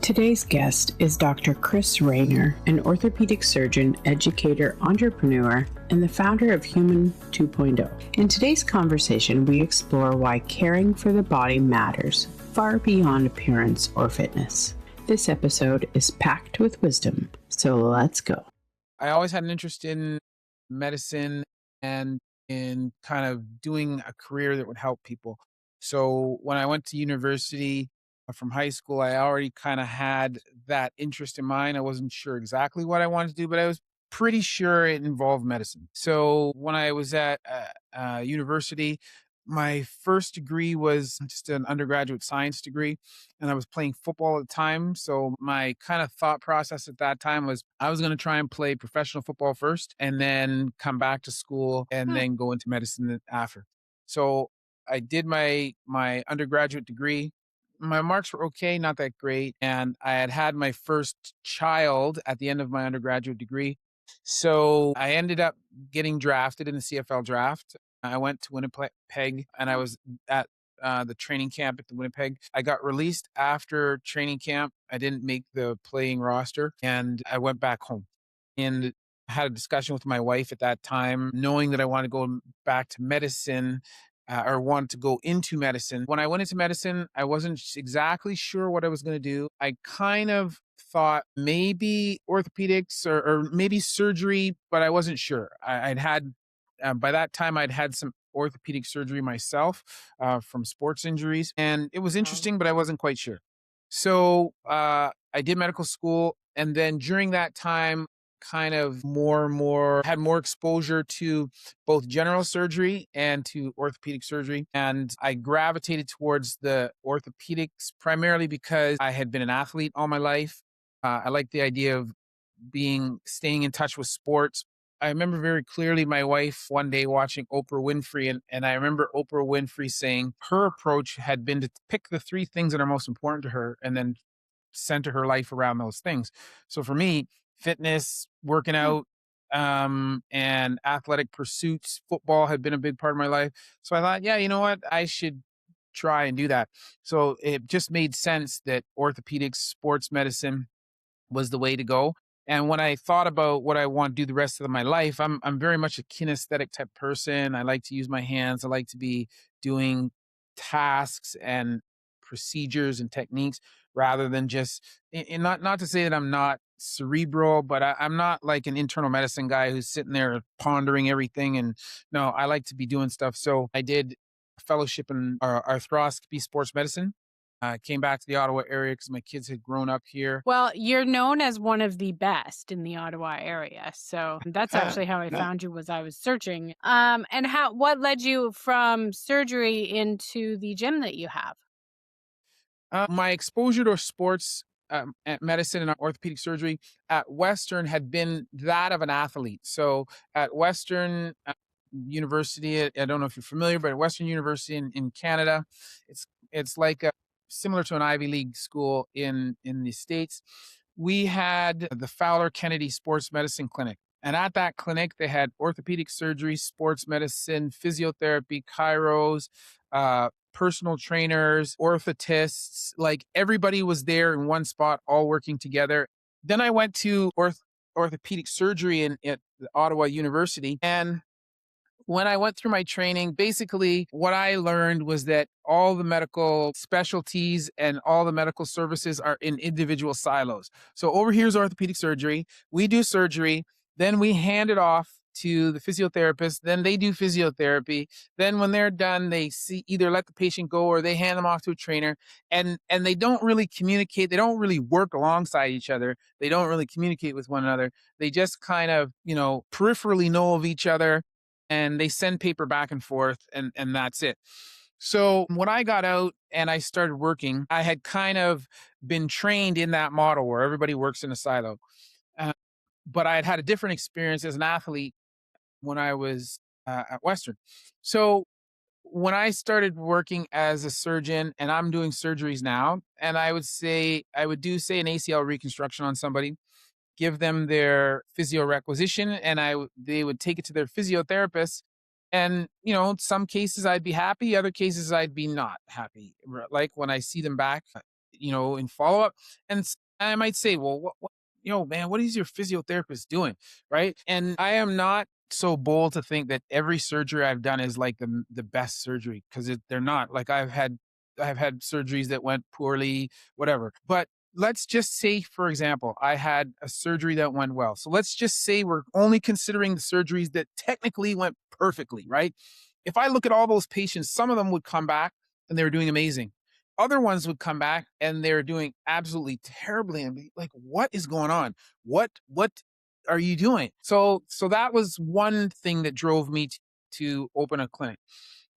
Today's guest is Dr. Chris Raynor, an orthopedic surgeon, educator, entrepreneur, and the founder of Human 2.0. In today's conversation, we explore why caring for the body matters far beyond appearance or fitness. This episode is packed with wisdom, so let's go. I always had an interest in medicine and in kind of doing a career that would help people. So when I went to university from high school, I already kind of had that interest in mind. I wasn't sure exactly what I wanted to do, but I was pretty sure it involved medicine. So when I was at university, my first degree was just an undergraduate science degree, and I was playing football at the time. So my kind of thought process at that time was I was going to try and play professional football first and then come back to school and then go into medicine after. So I did my undergraduate degree. My marks were okay, not that great. And I had my first child at the end of my undergraduate degree. So I ended up getting drafted in the CFL draft. I went to Winnipeg and I was at the training camp at the Winnipeg. I got released after training camp. I didn't make the playing roster and I went back home and had a discussion with my wife at that time, knowing that I wanted to go back to medicine or wanted to go into medicine. When I went into medicine, I wasn't exactly sure what I was going to do. I kind of thought maybe orthopedics or maybe surgery, but I wasn't sure. I'd had by that time, I'd had some orthopedic surgery myself from sports injuries, and it was interesting, but I wasn't quite sure. So I did medical school, and then during that time, kind of more and more had more exposure to both general surgery and to orthopedic surgery. And I gravitated towards the orthopedics primarily because I had been an athlete all my life. I like the idea of staying in touch with sports. I remember very clearly my wife one day watching Oprah Winfrey, and I remember Oprah Winfrey saying her approach had been to pick the three things that are most important to her and then center her life around those things. So for me, fitness, working out, and athletic pursuits, football had been a big part of my life. So I thought, yeah, you know what? I should try and do that. So it just made sense that orthopedics, sports medicine was the way to go. And when I thought about what I want to do the rest of my life, I'm very much a kinesthetic type person. I like to use my hands. I like to be doing tasks and procedures and techniques rather than just and not to say that I'm not cerebral, but I'm not like an internal medicine guy who's sitting there pondering everything. And no, I like to be doing stuff. So I did a fellowship in arthroscopy sports medicine. I came back to the Ottawa area because my kids had grown up here. Well, you're known as one of the best in the Ottawa area. So that's actually how I found you as I was searching. And what led you from surgery into the gym that you have? My exposure to sports at medicine and orthopedic surgery at Western had been that of an athlete. So at Western University, I don't know if you're familiar, but at Western University in Canada, it's like similar to an Ivy League school in the States. We had the Fowler Kennedy Sports Medicine Clinic. And at that clinic, they had orthopedic surgery, sports medicine, physiotherapy, chiros, personal trainers, orthotists, like everybody was there in one spot, all working together. Then I went to orthopedic surgery at Ottawa University. And when I went through my training, basically what I learned was that all the medical specialties and all the medical services are in individual silos. So over here's orthopedic surgery. We do surgery. Then we hand it off to the physiotherapist. Then they do physiotherapy. Then when they're done, they either let the patient go or they hand them off to a trainer. And they don't really communicate. They don't really work alongside each other. They don't really communicate with one another. They just kind of, peripherally know of each other. And they send paper back and forth, and that's it. So when I got out and I started working, I had kind of been trained in that model where everybody works in a silo. But I had a different experience as an athlete when I was at Western. So when I started working as a surgeon, and I'm doing surgeries now, and I would do an ACL reconstruction on somebody, give them their physio requisition, and they would take it to their physiotherapist. And, some cases I'd be happy, other cases I'd be not happy. Like when I see them back in follow up. And I might say, well, man, what is your physiotherapist doing? Right. And I am not so bold to think that every surgery I've done is like the best surgery, because they're not. Like I've had surgeries that went poorly, whatever. But let's just say, for example, I had a surgery that went well. So let's just say we're only considering the surgeries that technically went perfectly, right? If I look at all those patients, some of them would come back and they were doing amazing. Other ones would come back and they're doing absolutely terribly, and be like, what is going on? What are you doing? So that was one thing that drove me to open a clinic.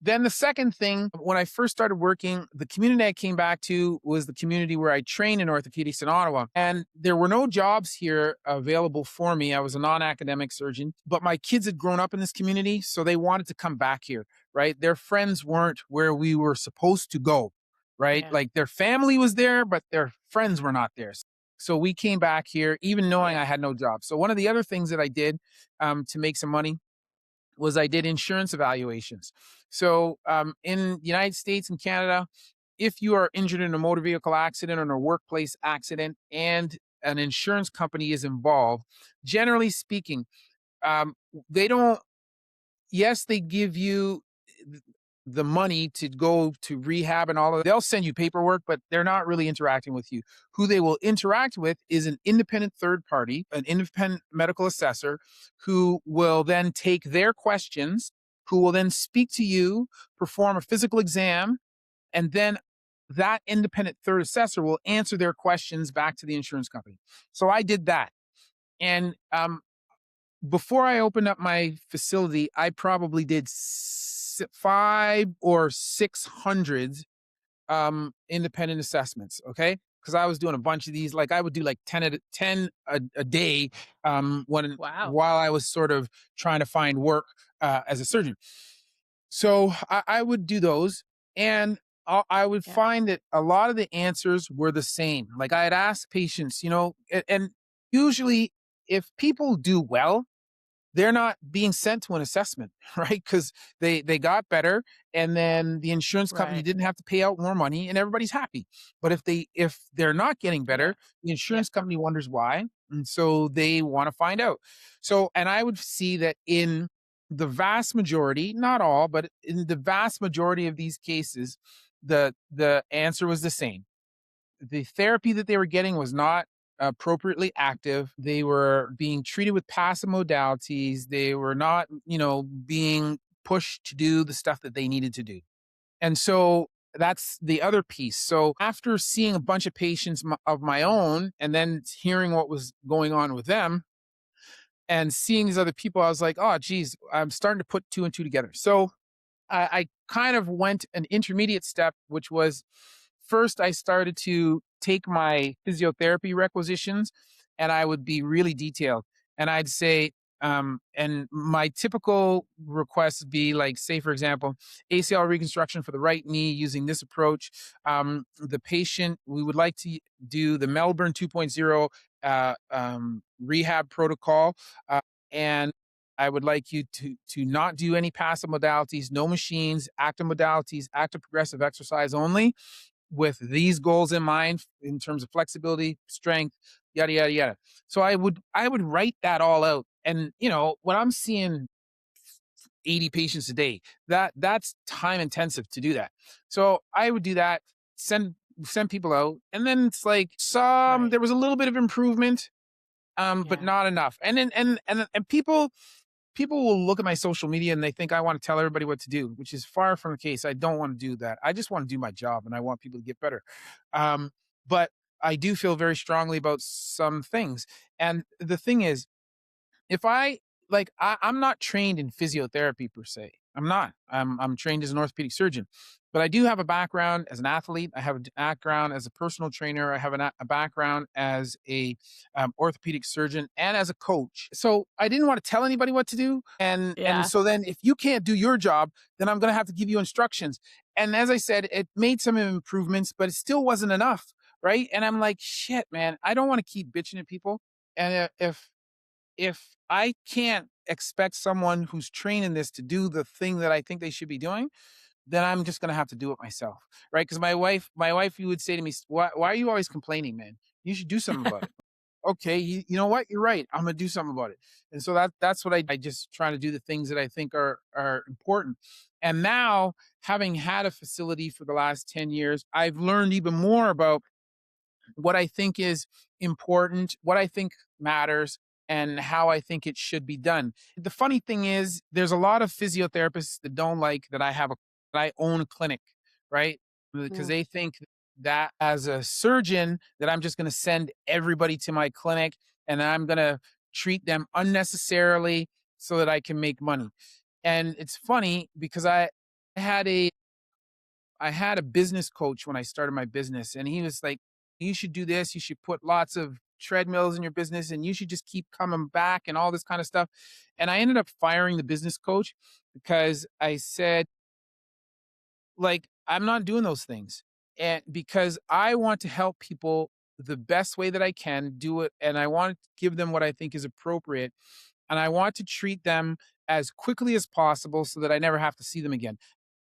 Then the second thing, when I first started working, the community I came back to was the community where I trained in orthopedics in Ottawa. And there were no jobs here available for me. I was a non-academic surgeon, but my kids had grown up in this community, so they wanted to come back here, right? Their friends weren't where we were supposed to go, right? Yeah. Like their family was there, but their friends were not there. So we came back here, even knowing I had no job. So one of the other things that I did to make some money was I did insurance evaluations. So in the United States and Canada, if you are injured in a motor vehicle accident or in a workplace accident and an insurance company is involved, generally speaking, um, they don't, yes, they give you the money to go to rehab and all of that. They'll send you paperwork, but they're not really interacting with you. Who they will interact with is an independent third party, an independent medical assessor, who will then take their questions, who will then speak to you, perform a physical exam, and then that independent third assessor will answer their questions back to the insurance company. So I did that. And before I opened up my facility, I probably did 500 or 600 independent assessments. Okay. Because I was doing a bunch of these, like I would do like 10 a day when Wow. while I was sort of trying to find work as a surgeon. So I would do those, and I would Yeah. find that a lot of the answers were the same. Like I had asked patients, and usually if people do well, they're not being sent to an assessment, right? Because they got better, and then the insurance company Right. didn't have to pay out more money, and everybody's happy. But if they're not getting Yeah. better, the insurance company wonders why, and so they want to find out. So, and I would see that in the vast majority, not all, but in the vast majority of these cases, the answer was the same. The therapy that they were getting was not appropriately active. They were being treated with passive modalities. They were not, being pushed to do the stuff that they needed to do. And so that's the other piece. So after seeing a bunch of patients of my own and then hearing what was going on with them and seeing these other people, I was like, oh, geez, I'm starting to put two and two together. So I kind of went an intermediate step, which was first I started to take my physiotherapy requisitions and I would be really detailed. And I'd say, and my typical requests would be like, say, for example, ACL reconstruction for the right knee using this approach. The patient, we would like to do the Melbourne 2.0 rehab protocol. And I would like you to not do any passive modalities, no machines, active modalities, active progressive exercise only, with these goals in mind in terms of flexibility, strength, yada yada yada. So I would write that all out. And when I'm seeing 80 patients a day, that's time intensive to do that. So I would do that, send people out, and then it's like Right. there was a little bit of improvement, but Yeah. not enough. And then and people will look at my social media and they think I want to tell everybody what to do, which is far from the case. I don't want to do that. I just want to do my job and I want people to get better. But I do feel very strongly about some things. And the thing is, if I'm not trained in physiotherapy per se. I'm not. I'm trained as an orthopedic surgeon, but I do have a background as an athlete. I have a background as a personal trainer. I have a background as a orthopedic surgeon and as a coach. So I didn't want to tell anybody what to do. And Yeah. so then if you can't do your job, then I'm going to have to give you instructions. And as I said, it made some improvements, but it still wasn't enough, right? And I'm like, shit, man, I don't want to keep bitching at people. And if I can't expect someone who's trained in this to do the thing that I think they should be doing, then I'm just going to have to do it myself. Right. Cause my wife, you would say to me, why are you always complaining, man? You should do something about it. Okay. You know what? You're right. I'm going to do something about it. And so that's what I just try to do the things that I think are important. And now, having had a facility for the last 10 years, I've learned even more about what I think is important, what I think matters, and how I think it should be done. The funny thing is, there's a lot of physiotherapists that don't like that that I own a clinic, right? Because Mm, they think that as a surgeon, that I'm just going to send everybody to my clinic and I'm going to treat them unnecessarily so that I can make money. And it's funny because had a I had a business coach when I started my business, and he was like, "You should do this. You should put lots of treadmills in your business, and you should just keep coming back and all this kind of stuff." And I ended up firing the business coach because I said, like, I'm not doing those things. And because I want to help people the best way that I can do it, and I want to give them what I think is appropriate, and I want to treat them as quickly as possible so that I never have to see them again.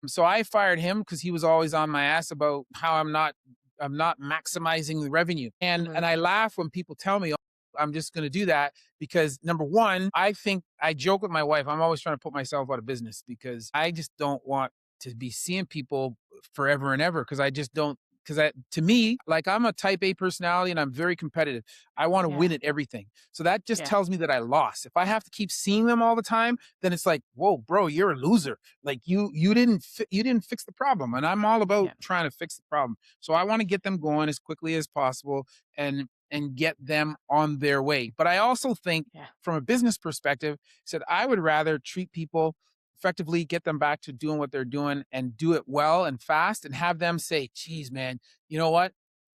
So I fired him because he was always on my ass about how I'm not maximizing the revenue. And mhm. I laugh when people tell me, "Oh, I'm just going to do that," because number one, I think I joke with my wife. I'm always trying to put myself out of business because I just don't want to be seeing people forever and ever because I just don't. Because to me, like, I'm a type A personality and I'm very competitive. I want to Yeah, win at everything. So that just yeah, tells me that I lost. If I have to keep seeing them all the time, then it's like, whoa, bro, you're a loser. Like, you didn't fix the problem, and I'm all about yeah, trying to fix the problem. So I want to get them going as quickly as possible and get them on their way. But I also think, yeah, from a business perspective, said I would rather treat people effectively, get them back to doing what they're doing and do it well and fast, and have them say, "Geez, man, you know what?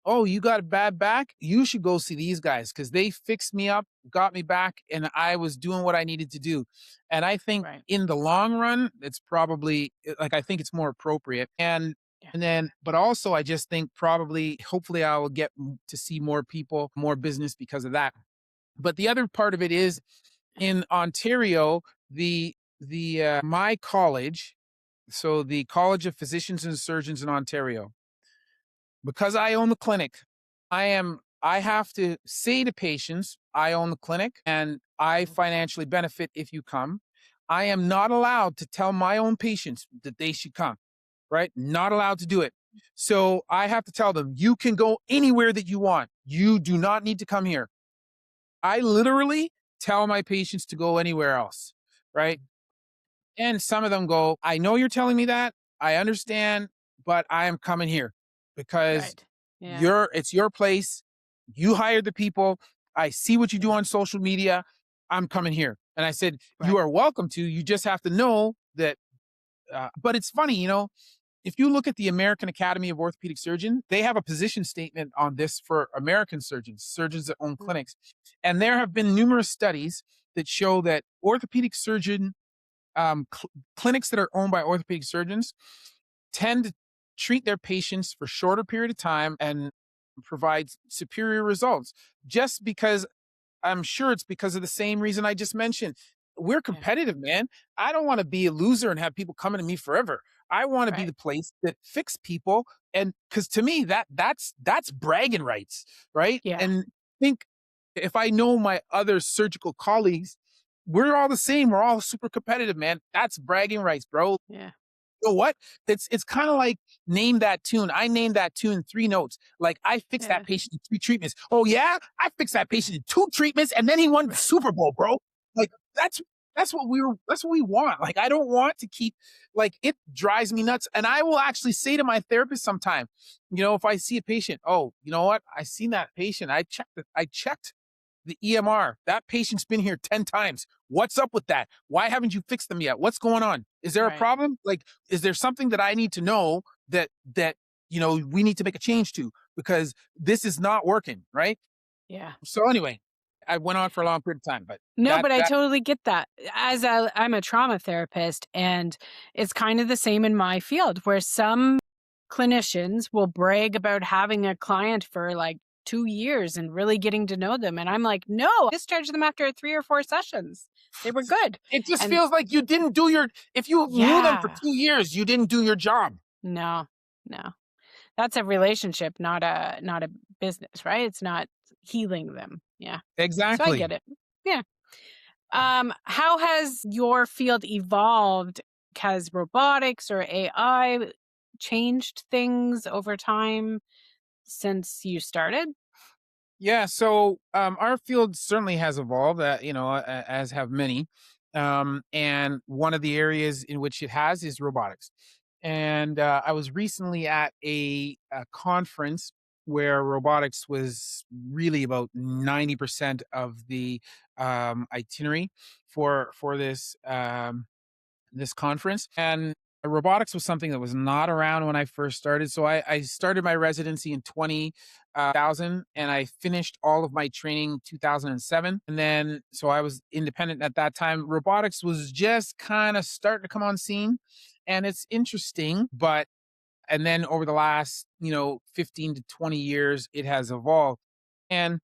Oh, you got a bad back? You should go see these guys because they fixed me up, got me back, and I was doing what I needed to do." And I think right. in the long run, it's probably like, I think it's more appropriate. Yeah, And then, but also, I just think probably, hopefully, I will get to see more people, more business because of that. But the other part of it is, yeah, in Ontario, the my college, so the College of Physicians and Surgeons in Ontario, because I own the clinic, I have to say to patients, I own the clinic and I mhm, financially benefit if you come. I am not allowed to tell my own patients that they should come, right? Not allowed to do it. So I have to tell them, you can go anywhere that you want. You do not need to come here. I literally tell my patients to go anywhere else, right? And some of them go, I know you're telling me that. I understand, but I am coming here because right. Yeah, it's your place. You hired the people. I see what you do yeah, on social media. I'm coming here. And I said, you right. are welcome to. You just have to know that. But it's funny, if you look at the American Academy of Orthopedic Surgeons, they have a position statement on this for American surgeons, surgeons that own Mm, clinics. And there have been numerous studies that show that orthopedic surgeon clinics that are owned by orthopedic surgeons tend to treat their patients for shorter period of time and provide superior results, just because, I'm sure it's because of the same reason I just mentioned. We're yeah, competitive, man. I don't want to be a loser and have people coming to me forever. I want to be right. the place that fix people. And because to me, that's bragging rights, right? Yeah, And think, if I know my other surgical colleagues, we're all the same. We're all super competitive, man. That's bragging rights, bro. yeah, You know what? It's kind of like, name that tune. I named that tune 3 notes. Like, I fixed that yeah, patient in 3 treatments. Oh yeah, I fixed that patient in 2 treatments, and then he won the right. Super Bowl, bro. Like, that's what we want. Like, I don't want to keep, like, it drives me nuts. And I will actually say to my therapist sometime, if I see a patient, oh, you know what? I seen that patient. I checked the EMR. That patient's been here 10 times. What's up with that? Why haven't you fixed them yet? What's going on? Is there a Right. problem? Like, is there something that I need to know that we need to make a change to, because this is not working, right? Yeah. So anyway, I went on for a long period of time, but No, that but I that totally get that. I'm a trauma therapist, and it's kind of the same in my field where some clinicians will brag about having a client for like 2 years and really getting to know them. And I'm like, no, I discharged them after 3 or 4 sessions. They were good. It just And feels like you didn't do if you knew them for yeah, 2 years, you didn't do your job. no, no. That's a relationship, not a business, right? It's not healing them. Yeah. So I Exactly. get it. Yeah. How has your field evolved? Has robotics or AI changed things over time since you started? Yeah, so our field certainly has evolved, as have many. And one of the areas in which it has is robotics. And I was recently at a conference where robotics was really about 90% of the itinerary for this conference. And robotics was something that was not around when I first started. So I started my residency in 20,000 and I finished all of my training 2007. And then, so I was independent at that time. Robotics was just kind of starting to come on scene. And it's interesting, and then over the last, 15 to 20 years, it has evolved. And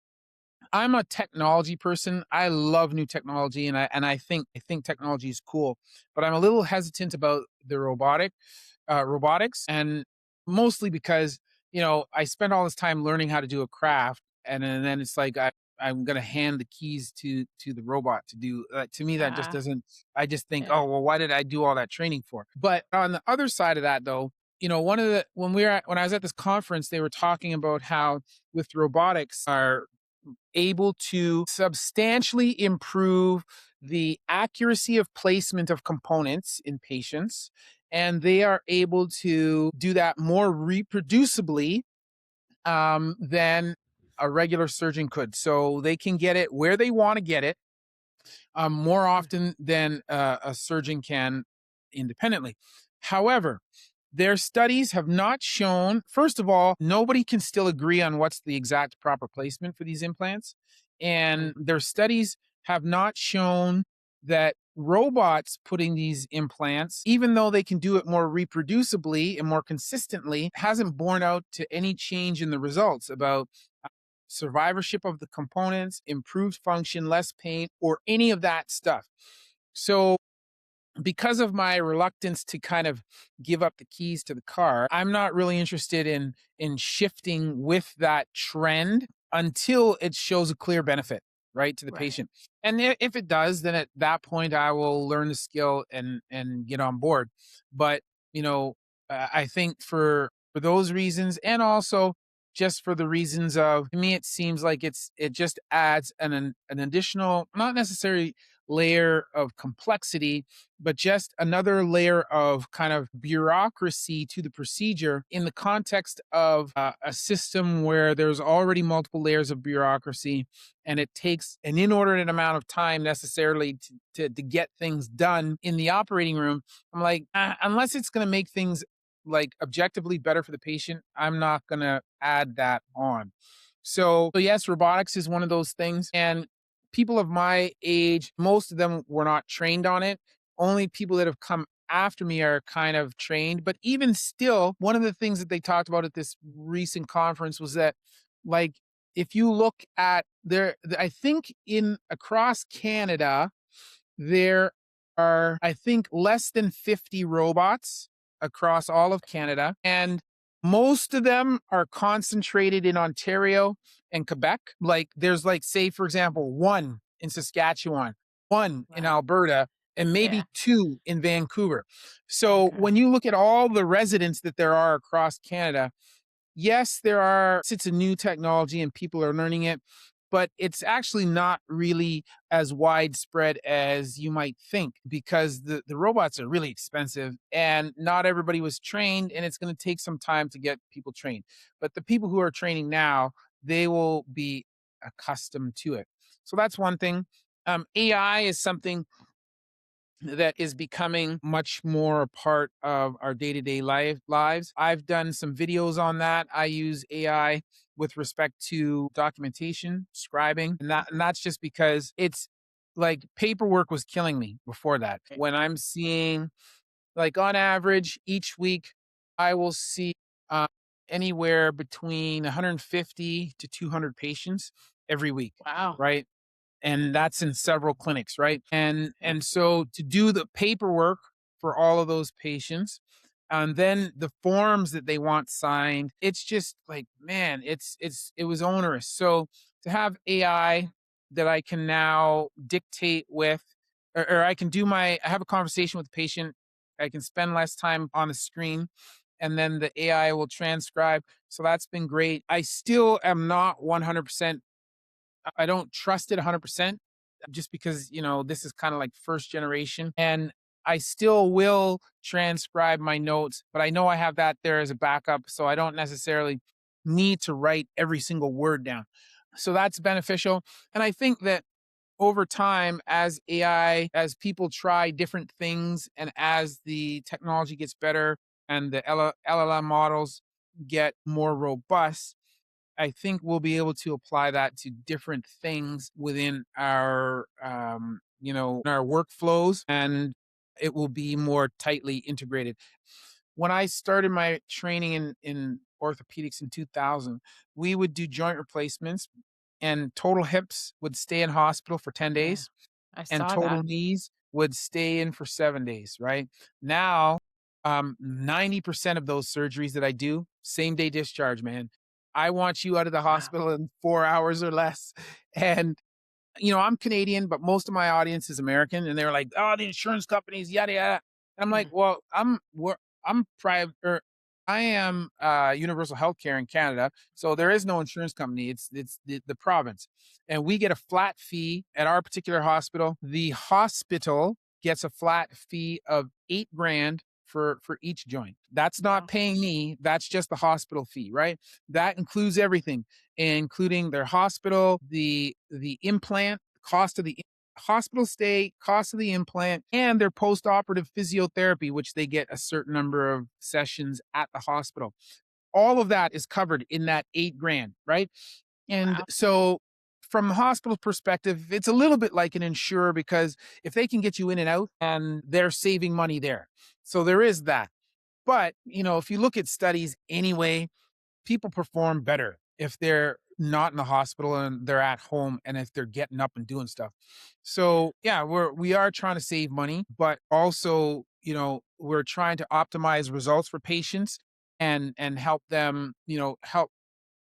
I'm a technology person. I love new technology, and I think technology is cool, but I'm a little hesitant about the robotics, and mostly because I spend all this time learning how to do a craft, and then it's like I'm gonna hand the keys to the robot to do. To me, that just Uh, doesn't. I just think, yeah. oh well, why did I do all that training for? But on the other side of that, though, one of the when I was at this conference, they were talking about how with robotics are able to substantially improve the accuracy of placement of components in patients. And they are able to do that more reproducibly than a regular surgeon could. So they can get it where they want to get it more often than a surgeon can independently. However, their studies have not shown, first of all, nobody can still agree on what's the exact proper placement for these implants. Mm. And their studies have not shown that robots putting these implants, even though they can do it more reproducibly and more consistently, hasn't borne out to any change in the results about survivorship of the components, improved function, less pain, or any of that stuff. So because of my reluctance to kind of give up the keys to the car, I'm not really interested in shifting with that trend until it shows a clear benefit, right, to the Right. patient. And if it does, then at that point I will learn the skill and get on board. But you know, I think for those reasons, and also just for the reasons of, to me, it seems like it just adds an additional, not necessarily layer of complexity, but just another layer of kind of bureaucracy to the procedure in the context of a system where there's already multiple layers of bureaucracy and it takes an inordinate amount of time necessarily to get things done in the operating room. I'm like, unless it's going to make things like objectively better for the patient, I'm not going to add that on. So yes, robotics is one of those things. And people of my age, most of them were not trained on it. Only people that have come after me are kind of trained. But even still, one of the things that they talked about at this recent conference was that, like, if you look at I think in across Canada, there are, I think, less than 50 robots across all of Canada. And most of them are concentrated in Ontario and Quebec. Like, there's, like, say, for example, one in Saskatchewan, one in Wow. Alberta, and Yeah. maybe two in Vancouver. So Okay. when you look at all the residents that there are across Canada, yes, it's a new technology and people are learning it, but it's actually not really as widespread as you might think because the robots are really expensive and not everybody was trained, and it's going to take some time to get people trained. But the people who are training now, they will be accustomed to it. So that's one thing. AI is something that is becoming much more a part of our day-to-day lives. I've done some videos on that. I use AI with respect to documentation, scribing, and that's just because it's like paperwork was killing me before that. Right. When I'm seeing, like, on average each week, I will see uh, anywhere between 150 to 200 patients every week, Wow. right? And that's in several clinics, right? And so to do the paperwork for all of those patients, and then the forms that they want signed, it's just like, man, it was onerous. So to have AI that I can now dictate with, or I have a conversation with the patient, I can spend less time on the screen, and then the AI will transcribe. So that's been great. I still am not 100%. I don't trust it 100% just because, this is kind of like first generation. And I still will transcribe my notes, but I know I have that there as a backup. So I don't necessarily need to write every single word down. So that's beneficial. And I think that over time, as people try different things and as the technology gets better and the LLM models get more robust, I think we'll be able to apply that to different things within our workflows, and it will be more tightly integrated. When I started my training in orthopedics in 2000, we would do joint replacements, and total hips would stay in hospital for 10 Yeah. days I and saw total that. knees would stay in for 7 days, right? Now, 90% of those surgeries that I do, same day discharge, man. I want you out of the Wow. hospital in 4 hours or less. And I'm Canadian, but most of my audience is American, and they're like, "Oh, the insurance companies, yada yada." And I'm like, Mm. "Well, I'm private, or I am universal healthcare in Canada, so there is no insurance company. It's the province, and we get a flat fee at our particular hospital. The hospital gets a flat fee of 8 grand for each joint. That's not Wow. paying me. That's just the hospital fee, right? That includes everything, including their hospital, the implant, cost of the hospital stay, cost of the implant, and their post-operative physiotherapy, which they get a certain number of sessions at the hospital. All of that is covered in that 8 grand, right? And Wow. so from the hospital perspective, it's a little bit like an insurer because if they can get you in and out, and they're saving money there. So there is that. But, if you look at studies anyway, people perform better if they're not in the hospital and they're at home and if they're getting up and doing stuff. Yeah. So yeah, we are trying to save money, but also, we're trying to optimize results for patients and help them, help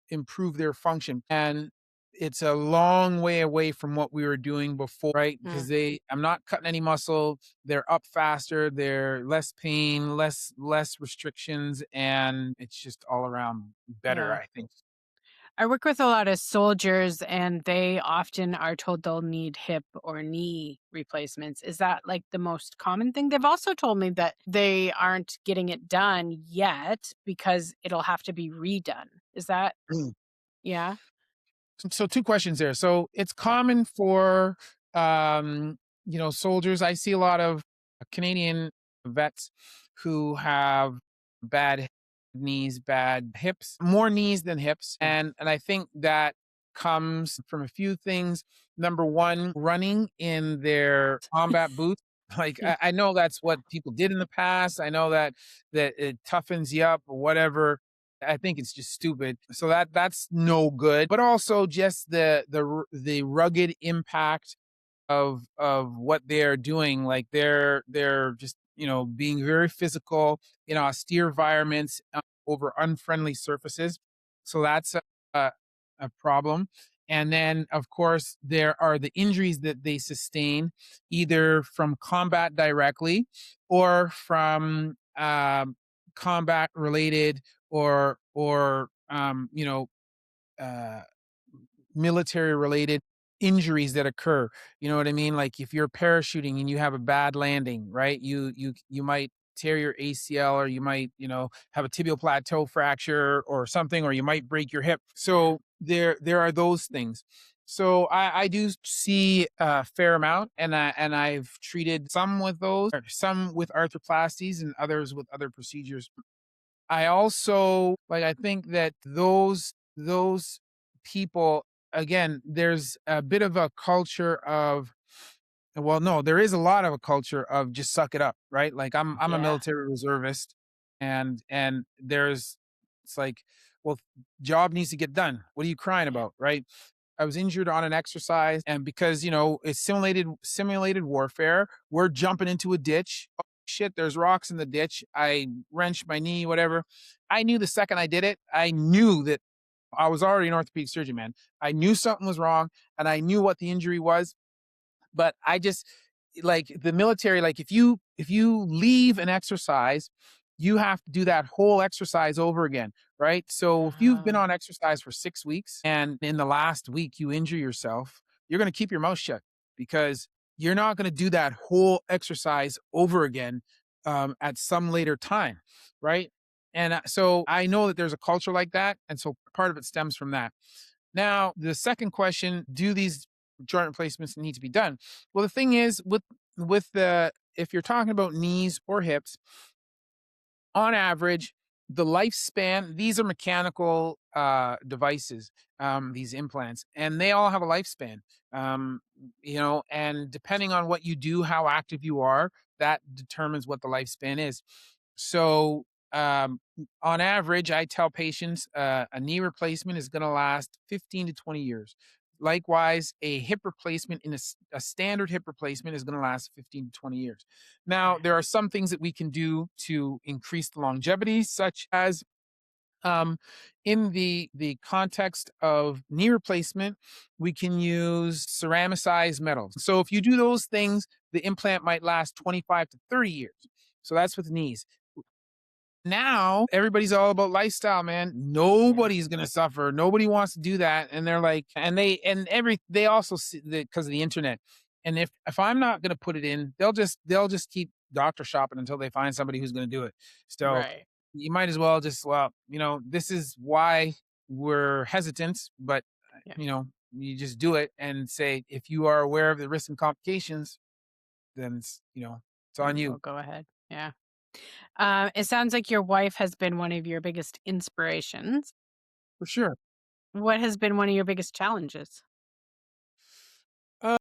improve their function. And it's a long way away from what we were doing before, right? Mm. Because I'm not cutting any muscle. They're up faster. They're less pain, less restrictions, and it's just all around better, Yeah. I think. I work with a lot of soldiers and they often are told they'll need hip or knee replacements. Is that like the most common thing? They've also told me that they aren't getting it done yet because it'll have to be redone. Is that, yeah? So two questions there. So it's Yeah. common for soldiers. I see a lot of Canadian vets who have bad knees, bad hips, more knees than hips. Mm. And I think that comes from a few things. Number one, running in their combat boots. Like Yeah. I know that's what people did in the past. I know that it toughens you up or whatever. I think it's just stupid. So that's no good. But also just the rugged impact of what they're doing. Like they're just being very physical in austere environments, over unfriendly surfaces. So that's a, a problem. And then of course there are the injuries that they sustain either from combat directly or from combat related or uh, military related injuries that occur. You know what I mean? Like if you're parachuting and you have a bad landing, right? You might tear your ACL, or you might, have a tibial plateau fracture or something, or you might break your hip. Yeah. So there are those things. So I do see a fair amount, and I've treated some with those, or some with arthroplasties and others with other procedures. I also I think that those people, again, there's a bit of a culture of, well, no, there is a lot of a culture of just suck it up, right? Like I'm a Yeah. military reservist, and there's It's like, well, job needs to get done. What are you crying about? Right. I was injured on an exercise, and because it's simulated warfare, we're jumping into a ditch. Oh, shit, there's rocks in the ditch. I wrenched my knee, whatever. I knew the second I did it, I knew that I was already an orthopedic surgeon, man. I knew something was wrong, and I knew what the injury was. But I just, like the military, like if you leave an exercise, you have to do that whole exercise over again, right? So if you've been Oh, on exercise for 6 weeks and in the last week you injure yourself, you're going to keep your mouth shut, because you're not going to do that whole exercise over again at some later time, right? And so I know that there's a culture like that, and so part of it stems from that. Now, the second question, do these joint replacements need to be done? Well, the thing is, with the if you're talking about knees or hips, on average, the lifespan, these are mechanical devices, these implants, and they all have a lifespan. Um, and depending on what you do, how active you are, that determines what the lifespan is. So, on average, I tell patients a knee replacement is going to last 15 to 20 years. Likewise, a hip replacement a standard hip replacement is going to last 15 to 20 years. Now, okay. there are some things that we can do to increase the longevity, such as um, in the context of knee replacement, we can use ceramicized metals. So if you do those things, the implant might last 25 to 30 years. So that's with knees. Now everybody's all about lifestyle, man. Yeah. Nobody's gonna suffer. Nobody wants to do that. And they're like, they also see because of the internet. And if I'm not gonna put it in, they'll just keep doctor shopping until they find somebody who's gonna do it. So Right. you might as well just, well, this is why we're hesitant, but Yeah. you just do it and say, if you are aware of the risks and complications, then it's Might on as well you. go ahead. Yeah. It sounds like your wife has been one of your biggest inspirations. For sure. What has been one of your biggest challenges? Uh,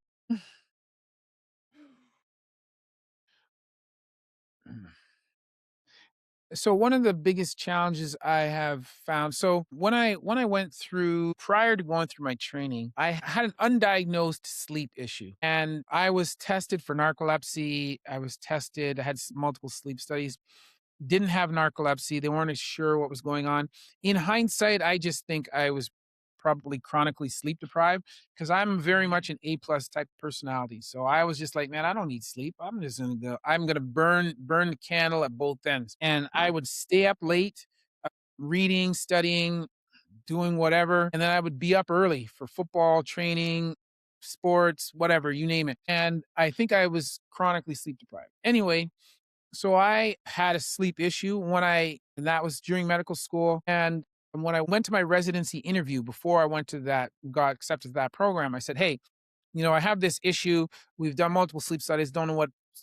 So one of the biggest challenges I have found, so when I went through, prior to going through my training, I had an undiagnosed sleep issue, and I was tested for narcolepsy. I had multiple sleep studies, didn't have narcolepsy. They weren't sure what was going on. In hindsight, I just think I was probably chronically sleep deprived, because I'm very Right. much an A+ type personality. So I was just like, man, I don't need sleep. I'm gonna burn the candle at both ends. And I Wow. would stay up late, reading, studying, doing whatever. And then I would be up early for football training, sports, whatever, you name it. And I think I was chronically sleep deprived. Anyway, so I had a sleep issue and that was during medical school. And when I went to my residency interview before I got accepted to that program, I said, hey, I have this issue. We've done multiple sleep studies.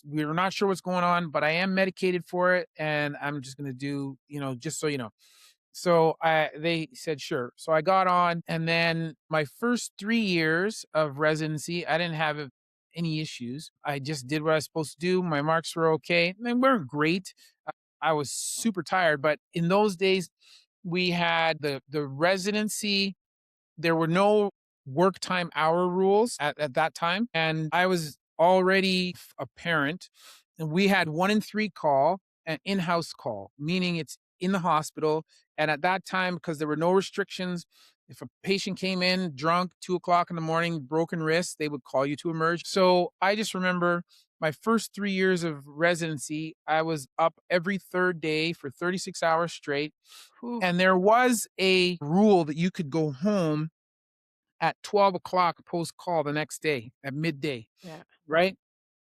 We're not sure what's going on, but I am medicated for it. And I'm just going to do, just so you know. So they said, sure. So I got on, and then my first 3 years of residency, I didn't have any issues. I just did what I was supposed to do. My marks were okay. They weren't great. I was super tired, but in those days, we had the residency. There were no work time hour rules at that time. And I was already a parent, and we had 1 in 3 call, an in-house call, meaning it's in the hospital. And at that time, because there were no restrictions, if a patient came in drunk, 2 o'clock in the morning, broken wrist, they would call you to emerge. So I just remember my first 3 years of residency, I was up every third day for 36 hours straight. Whew. And there was a rule that you could go home at 12 o'clock post call the next day at midday, Yeah. right?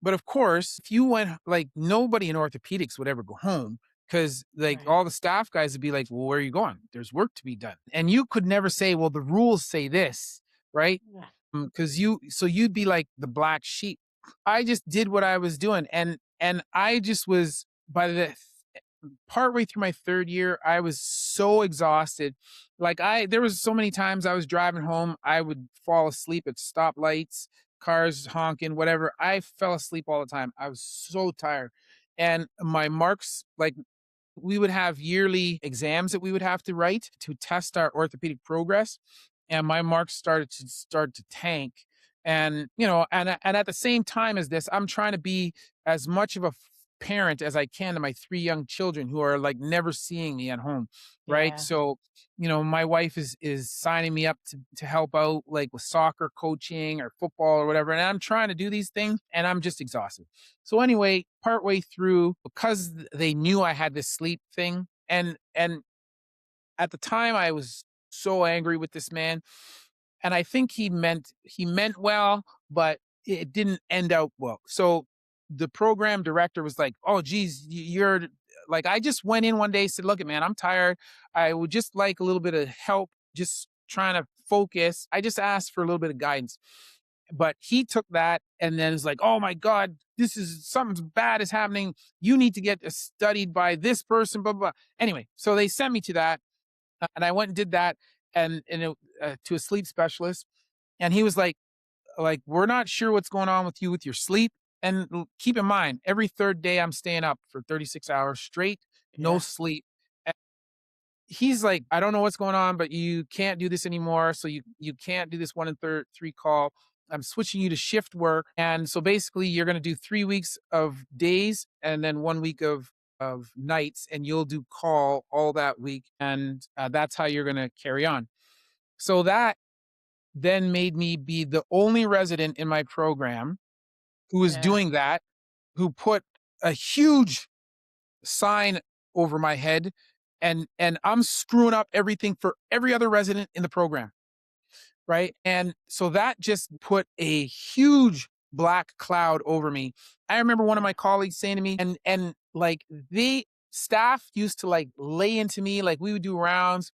But of course, if you went, like, nobody in orthopedics would ever go home, because like Right. all the staff guys would be like, well, where are you going? There's work to be done. And you could never say, well, the rules say this, right? Yeah. Because you'd be like the black sheep. I just did what I was doing. And I just was, by the partway through my third year, I was so exhausted. Like, there was so many times I was driving home, I would fall asleep at stoplights, cars honking, whatever. I fell asleep all the time. I was so tired. And my marks, like, we would have yearly exams that we would have to write to test our orthopedic progress. And my marks start to tank. And, and at the same time as this, I'm trying to be as much of a parent as I can to my 3 young children who are like never seeing me at home. Right. Yeah. So, my wife is signing me up to help out like with soccer coaching or football or whatever. And I'm trying to do these things and I'm just exhausted. So anyway, partway through, because they knew I had this sleep thing, and at the time I was so angry with this man, and I think he meant well, but it didn't end out well. So the program director was like, "Oh, geez, you're like." I just went in one day, said, "Look, man, I'm tired. I would just like a little bit of help, just trying to focus." I just asked for a little bit of guidance, but he took that and then is like, "Oh my God, this is something bad is happening. You need to get studied by this person." Blah blah. Blah. Anyway, so they sent me to that, and I went and did that, to a sleep specialist, and he was like, "We're not sure what's going on with you with your sleep. And keep in mind, every third day I'm staying up for 36 hours straight, no Yeah. sleep." And he's like, "I don't know what's going on, but you can't do this anymore. So you can't do this 1 and 3 call. I'm switching you to shift work. And so basically you're going to do 3 weeks of days and then 1 week of nights, and you'll do call all that week. And that's how you're going to carry on." So that then made me be the only resident in my program who was Yeah. doing that, who put a huge sign over my head, and I'm screwing up everything for every other resident in the program, right? And so that just put a huge black cloud over me. I remember one of Yeah. my colleagues saying to me, and like the staff used to like lay into me, like we would do rounds,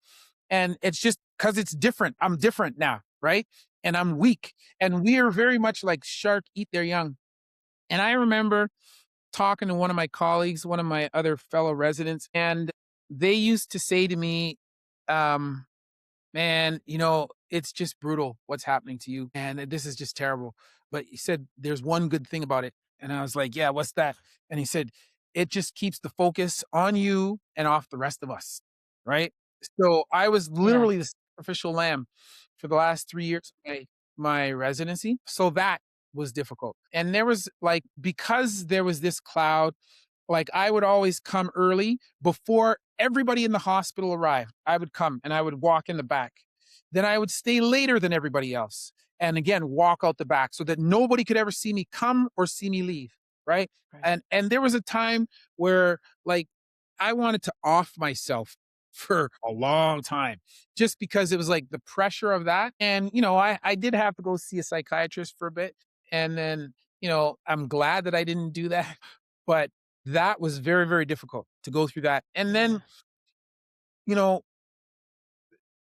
and it's just because it's different. I'm different now, right? And I'm weak. And we are very much like shark eat their young. And I remember talking to one of my colleagues, one of my other fellow residents, and they used to say to me, um, "Man, it's just brutal what's happening to you. And this is just terrible." But he said, "There's one good thing about it." And I was like, "Yeah, what's that?" And he said, "It just keeps the focus on you and off the rest of us." Right. So I was Yeah. literally the sacrificial lamb for the last 3 years of my residency. So that was difficult. And there was like, because there was this cloud, like I would always come early before everybody in the hospital arrived. I would come and I would walk in the back. Then I would stay later than everybody else. And again, walk out the back so that nobody could ever see me come or see me leave. Right. Right. And there was a time where like I wanted to off myself for a long time just because it was like the pressure of that. And, I did have to go see a psychiatrist for a bit. And then, I'm glad that I didn't do that. But that was very, very difficult to go through that. And Yeah. then, you know,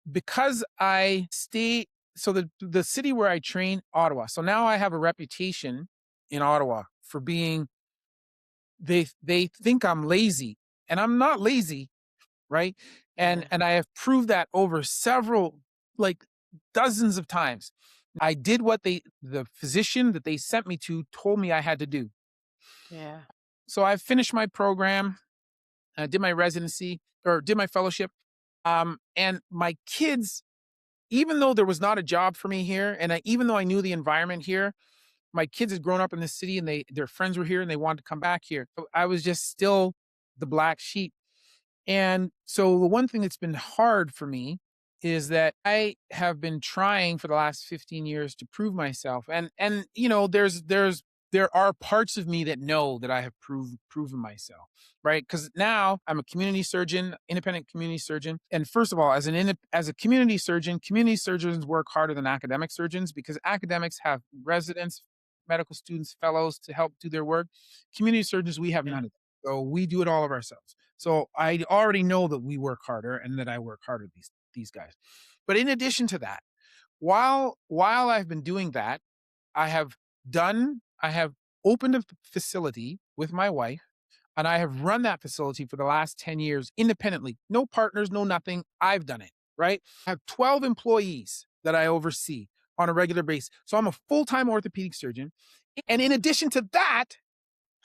because I stay, so the city where I train, Ottawa. So now I have a reputation in Ottawa for being, they think I'm lazy, and I'm not lazy, right? And Yeah. and I have proved that over several, like dozens of times. I did what the physician that they sent me to told me I had to do. Yeah. So I finished my program, did my residency or did my fellowship. And my kids, even though there was not a job for me here, and even though I knew the environment here, my kids had grown up in this city and their friends were here and they wanted to come back here. So I was just still the black sheep. And so the one thing that's been hard for me is that I have been trying for the last 15 years to prove myself. And there are parts of me that know that I have proven myself, right? Because now I'm a community surgeon, independent community surgeon. And first of all, as a community surgeons work harder than academic surgeons because academics have residents, medical students, fellows to help do their work. Community surgeons, we have Yeah. none of that. So we do it all of ourselves. So I already know that we work harder and that I work harder than these guys. But in addition to that, while I've been doing that, I have opened a facility with my wife, and I have run that facility for the last 10 years independently. No partners, no nothing. I've done it, right? I have 12 employees that I oversee on a regular basis. So I'm a full-time orthopedic surgeon. And in addition to that,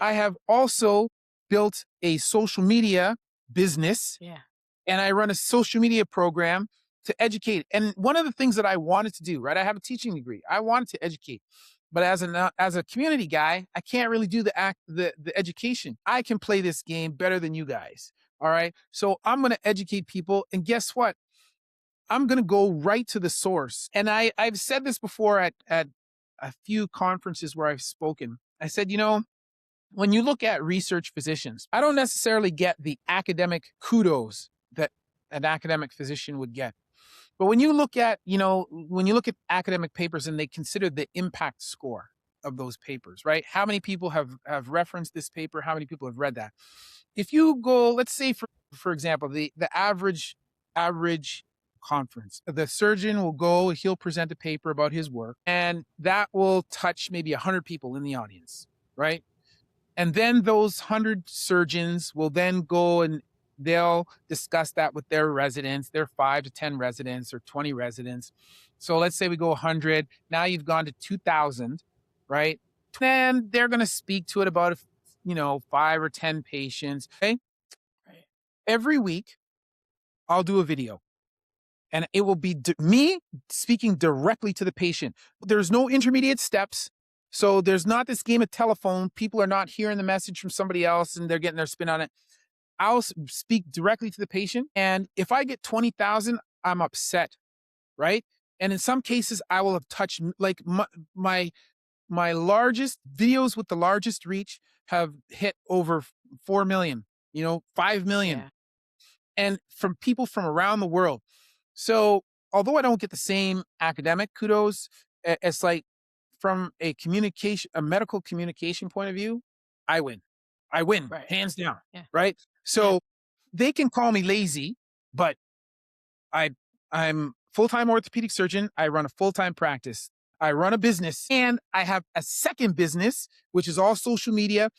I have also built a social media business, Yeah. and I run a social media program to educate. And one of the things that I wanted to do, right? I have a teaching degree. I wanted to educate. But as a community guy, I can't really do the education. I can play this game better than you guys. All right. So I'm going to educate people. And guess what? I'm going to go right to the source. And I've said this before at a few conferences where I've spoken. I said, when you look at research physicians, I don't necessarily get the academic kudos that an academic physician would get. But when you look at, academic papers and they consider the impact score of those papers, right? How many people have referenced this paper? How many people have read that? If you go, let's say for example, the average conference, the surgeon will go, he'll present a paper about his work, and that will touch maybe 100 people in the audience, right? And then those 100 surgeons will then go and they'll discuss that with their residents, their 5 to 10 residents or 20 residents. So let's say we go 100. Now you've gone to 2,000, right? Then they're going to speak to it about, 5 or 10 patients. Okay. Right. Every week, I'll do a video. And it will be me speaking directly to the patient. There's no intermediate steps. So there's not this game of telephone. People are not hearing the message from somebody else and they're getting their spin on it. I'll speak directly to the patient. And if I get 20,000, I'm upset, right? And in some cases, I will have touched, like my largest videos with the largest reach have hit over 4 million, 5 million. Yeah. And from people from around the world. So although I don't get the same academic kudos, it's like from a medical communication point of view, I win. Right. Hands down. Yeah. Right. So they can call me lazy, but I'm full-time orthopedic surgeon. I run a full-time practice. I run a business and I have a second business, which is all social media.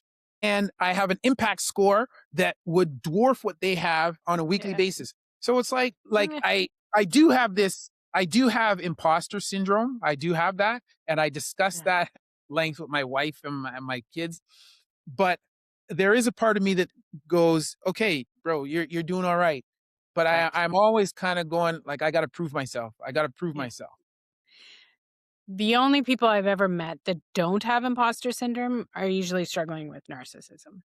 And I have an impact score that would dwarf what they have on a weekly basis. So it's like I do have imposter syndrome. I do have that. And I discuss that at length with my wife and my kids. But there is a part of me that goes, okay, bro, you're doing all right. But I'm always kind of going like, I got to prove myself. Myself. The only people I've ever met that don't have imposter syndrome are usually struggling with narcissism.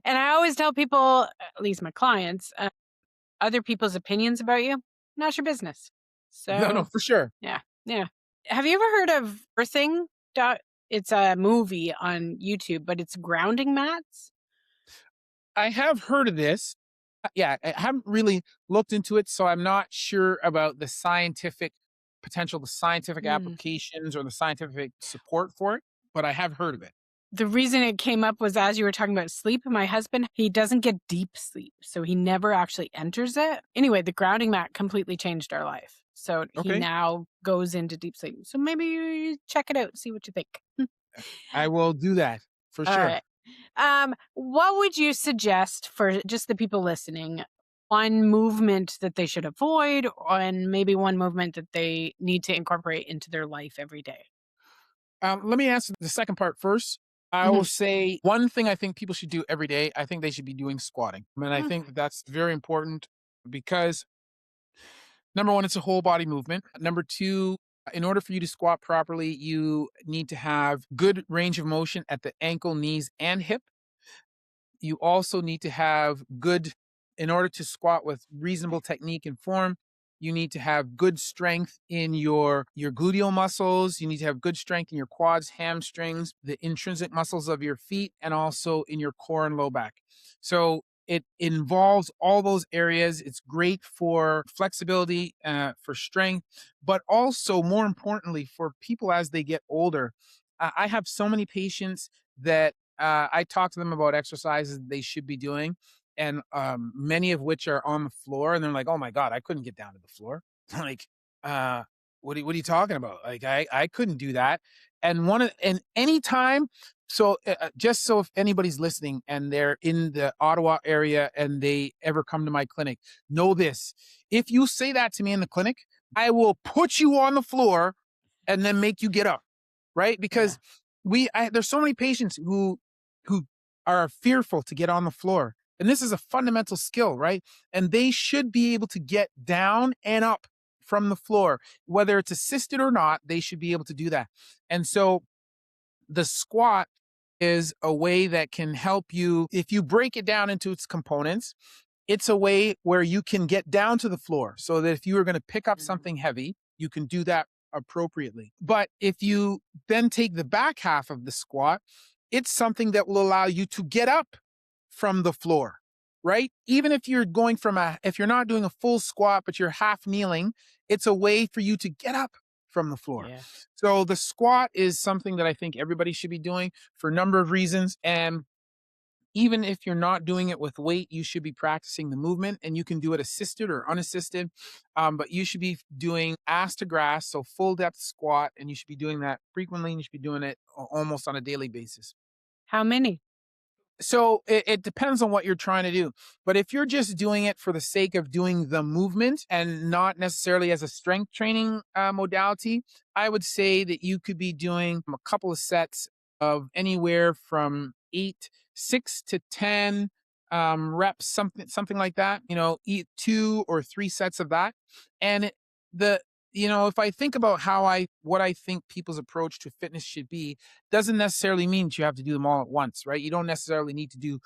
And I always tell people, at least my clients, other people's opinions about you, not your business. So No, for sure. Yeah. Have you ever heard of Earthing? It's a movie on YouTube, but it's grounding mats. I have heard of this. Yeah, I haven't really looked into it, so I'm not sure about the scientific potential, the scientific applications or the scientific support for it, but I have heard of it. The reason it came up was as you were talking about sleep. My husband, he doesn't get deep sleep, so he never actually enters it. Anyway, the grounding mat completely changed our life. So he now goes into deep sleep. So maybe you check it out, see what you think. I will do that for sure. All right. What would you suggest for just the people listening? One movement that they should avoid, and maybe one movement that they need to incorporate into their life every day? Let me answer the second part first. I will say one thing I think people should do every day. I think they should be doing squatting. I mean, I think that's very important because number one, it's a whole body movement. Number two, in order for you to squat properly, you need to have good range of motion at the ankle, knees, and hip. You also need to have in order to squat with reasonable technique and form, you need to have good strength in your gluteal muscles. You need to have good strength in your quads, hamstrings, the intrinsic muscles of your feet, and also in your core and low back. So it involves all those areas. It's great for flexibility, for strength, but also more importantly for people as they get older. I have so many patients that I talk to them about exercises they should be doing, and many of which are on the floor, and they're like, "Oh my God, I couldn't get down to the floor." Like, what are you talking about? Like, I couldn't do that. And anytime. So just so if anybody's listening and they're in the Ottawa area and they ever come to my clinic, know this: if you say that to me in the clinic, I will put you on the floor and then make you get up, right? Because there's so many patients who are fearful to get on the floor. And this is a fundamental skill, right? And they should be able to get down and up from the floor, whether it's assisted or not, they should be able to do that. And so the squat is a way that can help you. If you break it down into its components, it's a way where you can get down to the floor so that if you are going to pick up something heavy, you can do that appropriately. But if you then take the back half of the squat, it's something that will allow you to get up from the floor, right? Even if you're if you're not doing a full squat, but you're half kneeling, it's a way for you to get up from the floor. Yeah. So the squat is something that I think everybody should be doing for a number of reasons. And even if you're not doing it with weight, you should be practicing the movement, and you can do it assisted or unassisted. But you should be doing ass to grass, so full depth squat, and you should be doing that frequently, and you should be doing it almost on a daily basis. How many? So it depends on what you're trying to do. But if you're just doing it for the sake of doing the movement and not necessarily as a strength training modality, I would say that you could be doing a couple of sets of anywhere from 6 to 10 reps, something like that. Eat 2 or 3 sets of that. And if I think about what I think people's approach to fitness should be, doesn't necessarily mean that you have to do them all at once, right? You don't necessarily need to do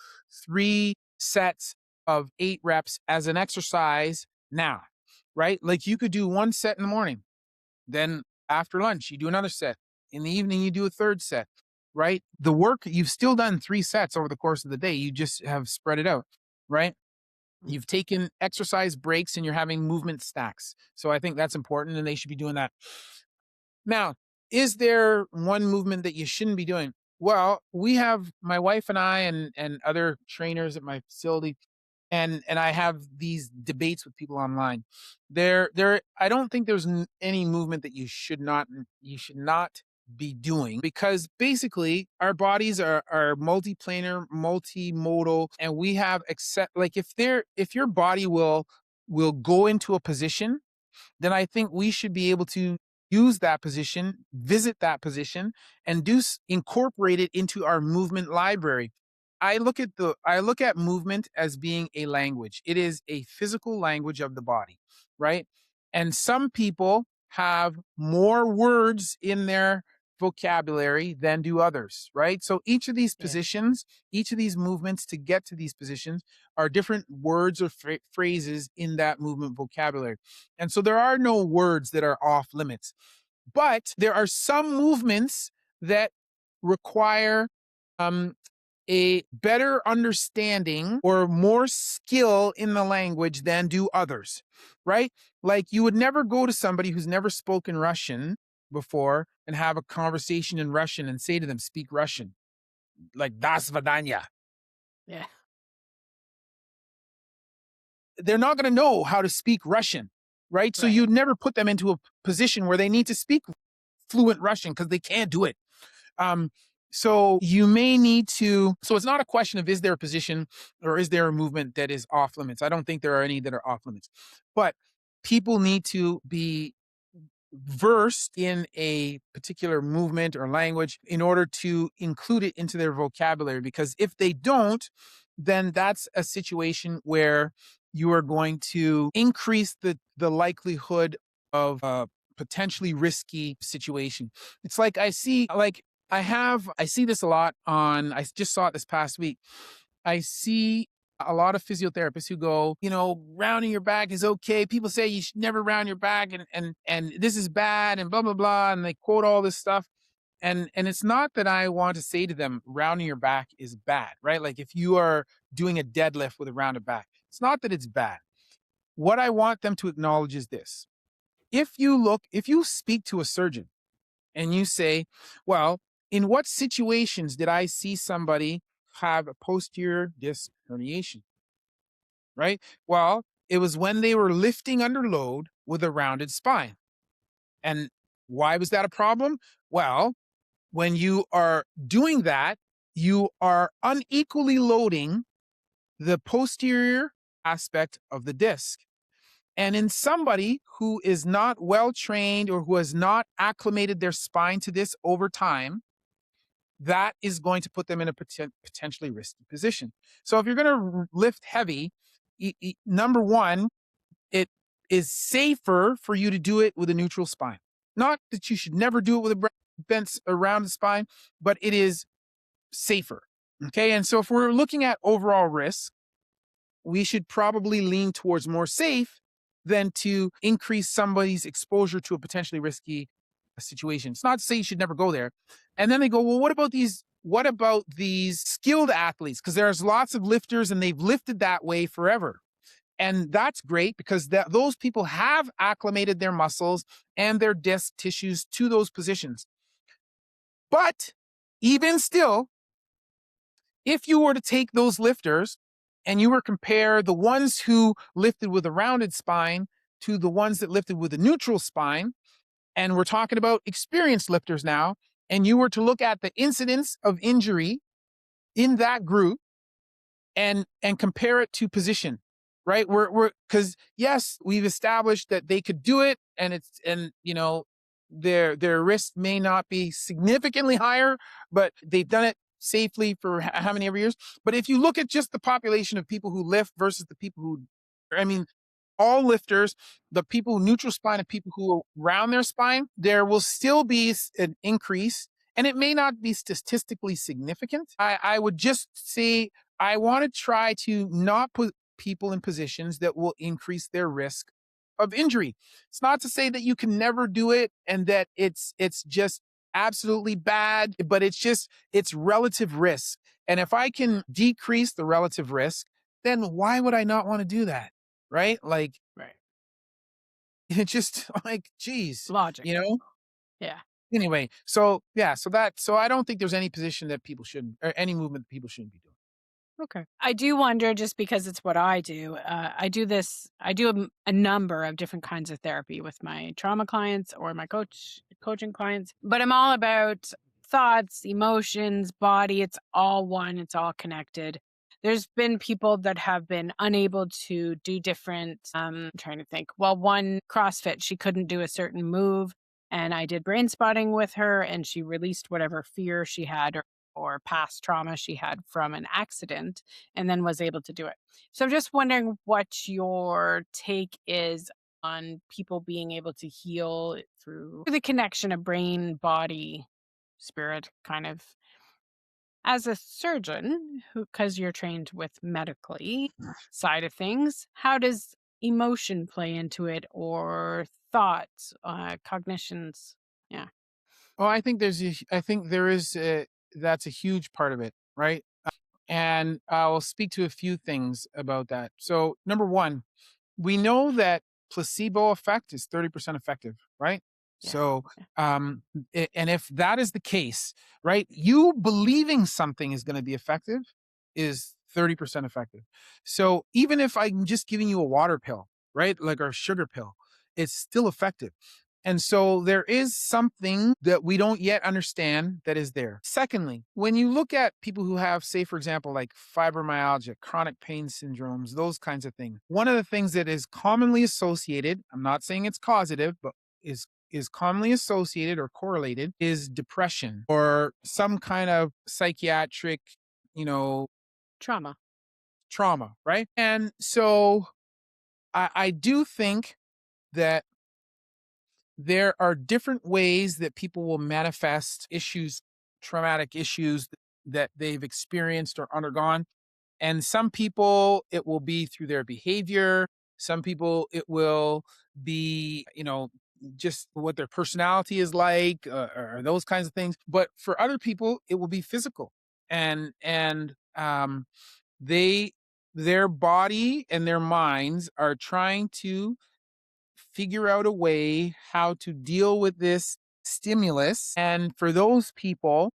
3 sets of 8 reps as an exercise now, right? Like you could do 1 set in the morning, then after lunch, you do another set. In the evening, you do a 3rd set, right? The work, you've still done 3 sets over the course of the day. You just have spread it out, right? You've taken exercise breaks and you're having movement stacks. So I think that's important, and they should be doing that. Now, is there one movement that you shouldn't be doing? Well, we have my wife and I and other trainers at my facility, and I have these debates with people online. I don't think there's any movement that you should not be doing, because basically our bodies are multiplanar, multimodal, and we have like if your body will go into a position, then I think we should be able to use that position, visit that position, and incorporate it into our movement library. I look at movement as being a language. It is a physical language of the body, right? And some people have more words in their vocabulary than do others, right? So each of these positions, each of these movements to get to these positions are different words or phrases in that movement vocabulary. And so there are no words that are off limits, but there are some movements that require a better understanding or more skill in the language than do others, right? Like you would never go to somebody who's never spoken Russian before and have a conversation in Russian and say to them, speak Russian, like das vadanya. Yeah. They're not going to know how to speak Russian, right? So you'd never put them into a position where they need to speak fluent Russian because they can't do it. So you may need to, so it's not a question of is there a position or is there a movement that is off limits? I don't think there are any that are off limits, but people need to be versed in a particular movement or language in order to include it into their vocabulary, because if they don't, then that's a situation where you are going to increase the likelihood of a potentially risky situation. It's like I see this a lot I just saw it this past week. I see a lot of physiotherapists who go, rounding your back is okay. People say you should never round your back and this is bad and blah, blah, blah. And they quote all this stuff. And it's not that I want to say to them, rounding your back is bad, right? Like if you are doing a deadlift with a rounded back, it's not that it's bad. What I want them to acknowledge is this. If you speak to a surgeon and you say, well, in what situations did I see somebody have a posterior disc herniation? Right? Well, it was when they were lifting under load with a rounded spine. And why was that a problem? Well, when you are doing that, you are unequally loading the posterior aspect of the disc. And in somebody who is not well trained or who has not acclimated their spine to this over time, that is going to put them in a potentially risky position. So if you're going to lift heavy, number one, it is safer for you to do it with a neutral spine. Not that you should never do it with a bent around the spine, but it is safer. Okay. And so if we're looking at overall risk, we should probably lean towards more safe than to increase somebody's exposure to a potentially risky situation. It's not to say you should never go there. And then they go, well, what about these skilled athletes? Because there's lots of lifters and they've lifted that way forever. And that's great because those people have acclimated their muscles and their disc tissues to those positions. But even still, if you were to take those lifters and you were to compare the ones who lifted with a rounded spine to the ones that lifted with a neutral spine, and we're talking about experienced lifters now, and you were to look at the incidence of injury in that group and compare it to position, right? Because yes, we've established that they could do it, and their risk may not be significantly higher, but they've done it safely for how many ever years. But if you look at just the population of people who lift versus the people who, all lifters, the people who neutral spine and people who round their spine, there will still be an increase, and it may not be statistically significant. I would just say I want to try to not put people in positions that will increase their risk of injury. It's not to say that you can never do it and that it's just absolutely bad, but it's relative risk. And if I can decrease the relative risk, then why would I not want to do that? Right? Like, right. It's just like, geez, logic. Yeah. Anyway, so I don't think there's any position that people shouldn't, or any movement that people shouldn't be doing. Okay. I do wonder, just because it's what I do, I do a number of different kinds of therapy with my trauma clients or my coaching clients, but I'm all about thoughts, emotions, body. It's all one, it's all connected. There's been people that have been unable to do different, I'm trying to think. Well, one, CrossFit, she couldn't do a certain move. And I did brain spotting with her, and she released whatever fear she had or past trauma she had from an accident, and then was able to do it. So I'm just wondering what your take is on people being able to heal through the connection of brain, body, spirit, kind of. As a surgeon, because you're trained with medically side of things, how does emotion play into it, or thoughts, cognitions? Yeah. Well, I think that's a huge part of it, right? And I'll speak to a few things about that. So, number one, we know that placebo effect is 30% effective, right? Yeah. So, and if that is the case, right, you believing something is going to be effective is 30% effective. So even if I'm just giving you a water pill, right, like our sugar pill, it's still effective. And so there is something that we don't yet understand that is there. Secondly, when you look at people who have, say, for example, like fibromyalgia, chronic pain syndromes, those kinds of things, one of the things that is commonly associated, I'm not saying it's causative, but is commonly associated or correlated, is depression or some kind of psychiatric, trauma, right? And so I do think that there are different ways that people will manifest issues, traumatic issues that they've experienced or undergone. And some people, it will be through their behavior. Some people, it will be, just what their personality is like, or those kinds of things. But for other people, it will be physical. And their body and their minds are trying to figure out a way how to deal with this stimulus. And for those people,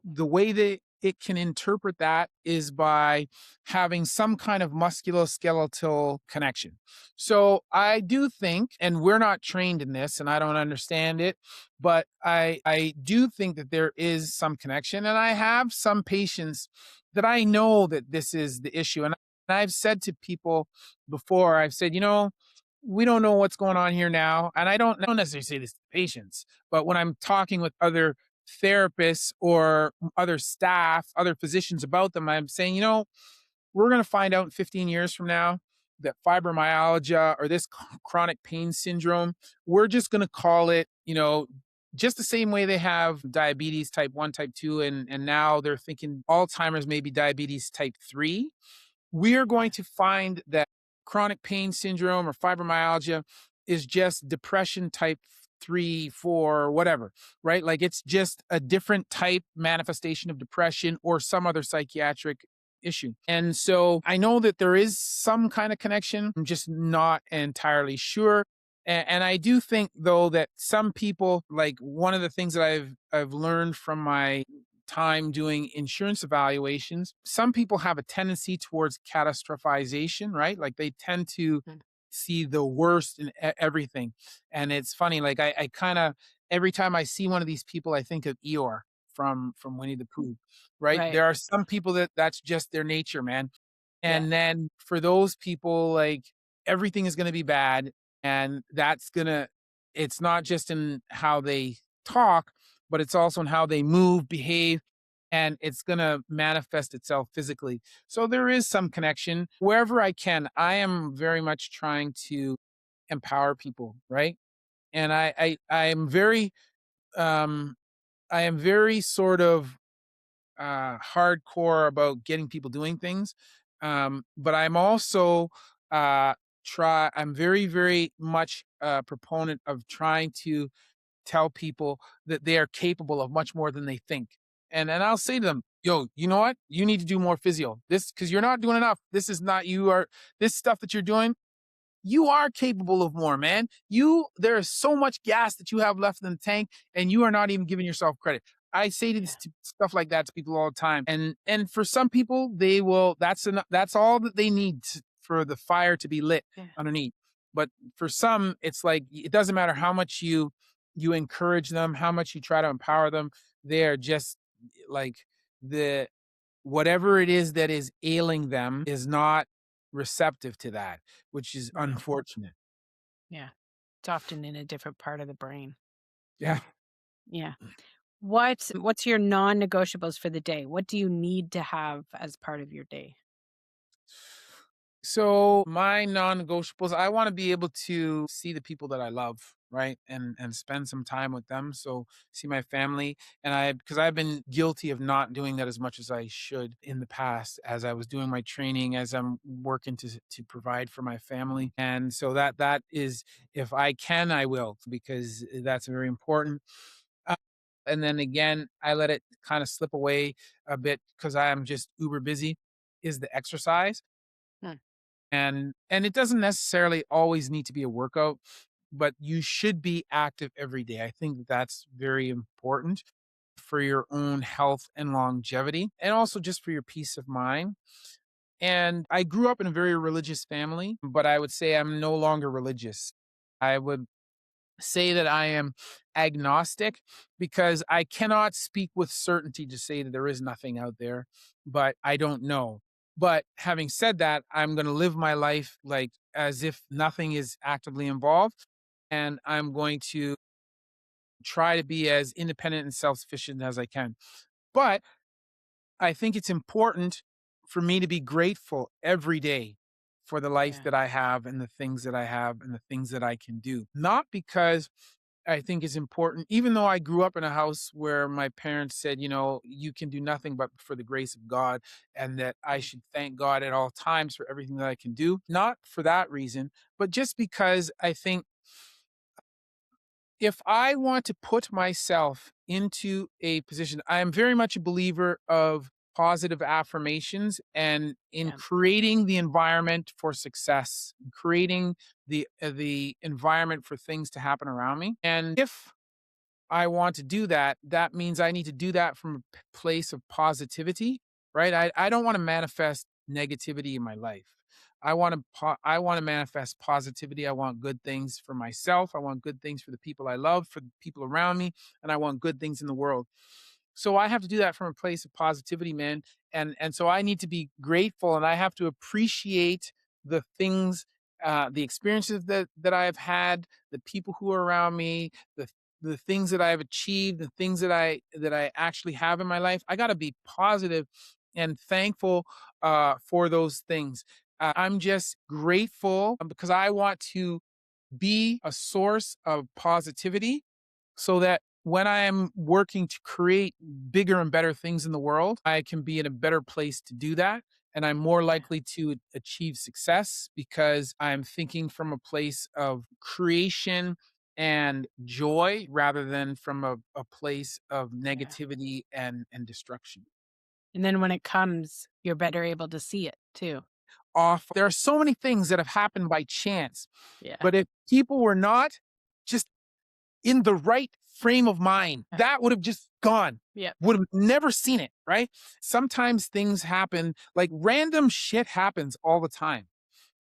the way that it can interpret that is by having some kind of musculoskeletal connection. So I do think, and we're not trained in this and I don't understand it, but I do think that there is some connection. And I have some patients that I know that this is the issue. And I've said to people before, I've said, we don't know what's going on here now. And I don't necessarily say this to patients, but when I'm talking with other therapists or other staff, other physicians about them. I'm saying, we're going to find out in 15 years from now that fibromyalgia or this chronic pain syndrome, we're just going to call it, just the same way they have diabetes type 1, type 2, and now they're thinking Alzheimer's, maybe diabetes type 3. We are going to find that chronic pain syndrome or fibromyalgia is just depression type 3, 4, whatever, right? Like it's just a different type manifestation of depression or some other psychiatric issue. And so I know that there is some kind of connection. I'm just not entirely sure. And I do think though that some people, like one of the things that I've learned from my time doing insurance evaluations, some people have a tendency towards catastrophization, right? Like they tend to see the worst in everything. And it's funny, like I kind of, every time I see one of these people, I think of Eeyore from Winnie the Pooh, right? Right. There are some people that's just their nature, man. Yeah. And then for those people, like everything is going to be bad. And it's not just in how they talk, but it's also in how they move, behave, and it's going to manifest itself physically. So there is some connection. Wherever I can, I am very much trying to empower people, right? And I am very sort of hardcore about getting people doing things. But I'm also I'm very, very much a proponent of trying to tell people that they are capable of much more than they think. And I'll say to them, yo, you know what? You need to do more physio. This, because you're not doing enough. This is not, this stuff that you're doing, you are capable of more, man. There is so much gas that you have left in the tank, and you are not even giving yourself credit. I say stuff like that to people all the time, and for some people, they will. That's enough. That's all that they need for the fire to be lit underneath. But for some, it's like it doesn't matter how much you encourage them, how much you try to empower them. They are just like the whatever it is that is ailing them is not receptive to that, which is unfortunate. Yeah. It's often in a different part of the brain. Yeah. Yeah. What's your non-negotiables for the day? What do you need to have as part of your day? So my non-negotiables, I want to be able to see the people that I love, right? And spend some time with them. So see my family. And because I've been guilty of not doing that as much as I should in the past, as I was doing my training, as I'm working to provide for my family. And so that is, if I can, I will, because that's very important. Uh, and then again, I let it kind of slip away a bit because I am just uber busy, is the exercise. Hmm. And it doesn't necessarily always need to be a workout, but you should be active every day. I think that's very important for your own health and longevity, and also just for your peace of mind. And I grew up in a very religious family, but I would say I'm no longer religious. I would say that I am agnostic because I cannot speak with certainty to say that there is nothing out there, but I don't know. But having said that, I'm going to live my life like as if nothing is actively involved. And I'm going to try to be as independent and self sufficient as I can. But I think it's important for me to be grateful every day for the life Yeah. that I have and the things that I have and the things that I can do. Not because I think it's important, even though I grew up in a house where my parents said, you can do nothing but for the grace of God, and that I should thank God at all times for everything that I can do. Not for that reason, but just because I think if I want to put myself into a position, I am very much a believer of positive affirmations and in Yeah. creating the environment for success, creating the environment for things to happen around me. And if I want to do that, that means I need to do that from a place of positivity, right? I don't want to manifest negativity in my life. I want to manifest positivity. I want good things for myself. I want good things for the people I love, for the people around me, and I want good things in the world. So I have to do that from a place of positivity, man. And so I need to be grateful, and I have to appreciate the things, the experiences that I have had, the people who are around me, the the things that I've achieved, the things that I actually have in my life, I got to be positive and thankful for those things. I'm just grateful because I want to be a source of positivity so that when I am working to create bigger and better things in the world, I can be in a better place to do that. And I'm more likely to achieve success because I'm thinking from a place of creation and joy rather than from a place of Yeah. negativity and destruction. And then when it comes, you're better able to see it too. There are so many things that have happened by chance, Yeah. but if people were not just in the right frame of mind, that would have just gone. Yep. Would have never seen it, right? Sometimes things happen, like random shit happens all the time.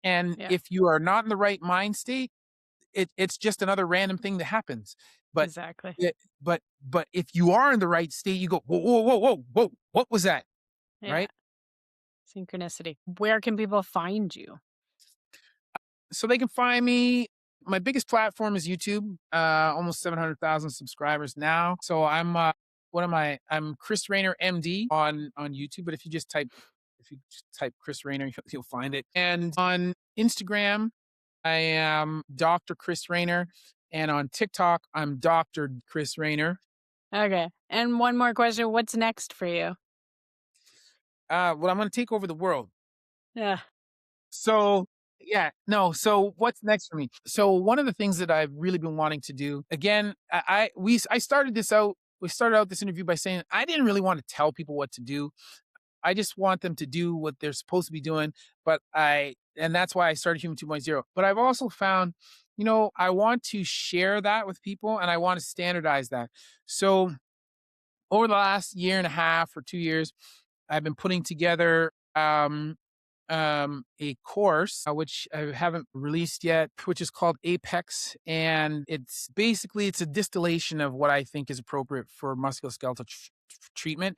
And Yeah. if you are not in the right mind state, it's just another random thing that happens. But Exactly. it, but if you are in the right state, you go, whoa, whoa, whoa, whoa, whoa, what was that? Yeah. Right? Synchronicity. Where can people find you? So they can find me. My biggest platform is YouTube. Almost 700,000 subscribers now. So I'm what am I? I'm Chris Raynor MD on YouTube. But if you just type Chris Raynor, you'll find it. And on Instagram, I am Dr. Chris Raynor, and on TikTok, I'm Dr. Chris Raynor. Okay. And one more question. What's next for you? Well, I'm going to take over the world. Yeah. So yeah, no. So what's next for me? So one of the things that I've really been wanting to do again, I started this out. We started out this interview by saying I didn't really want to tell people what to do. I just want them to do what they're supposed to be doing. And that's why I started Human 2.0. But I've also found, I want to share that with people and I want to standardize that. So over the last year and a half or 2 years, I've been putting together a course which I haven't released yet, which is called Apex, and it's a distillation of what I think is appropriate for musculoskeletal treatment.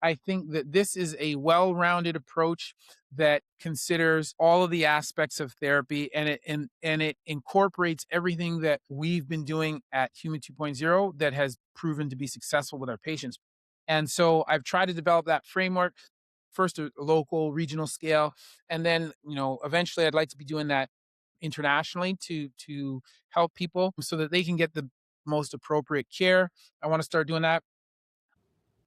I think that this is a well-rounded approach that considers all of the aspects of therapy and it incorporates everything that we've been doing at Human 2.0 that has proven to be successful with our patients. And so I've tried to develop that framework first a local, regional scale, and then eventually I'd like to be doing that internationally to help people so that they can get the most appropriate care. I want to start doing that.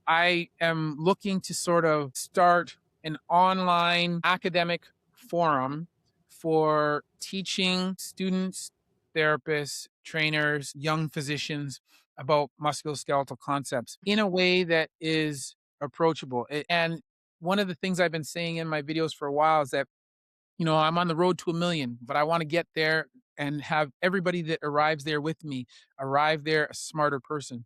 I am looking to sort of start an online academic forum for teaching students, therapists, trainers, young physicians about musculoskeletal concepts in a way that is approachable. And one of the things I've been saying in my videos for a while is that I'm on the road to 1 million, but I want to get there and have everybody that arrives there with me arrive there a smarter person.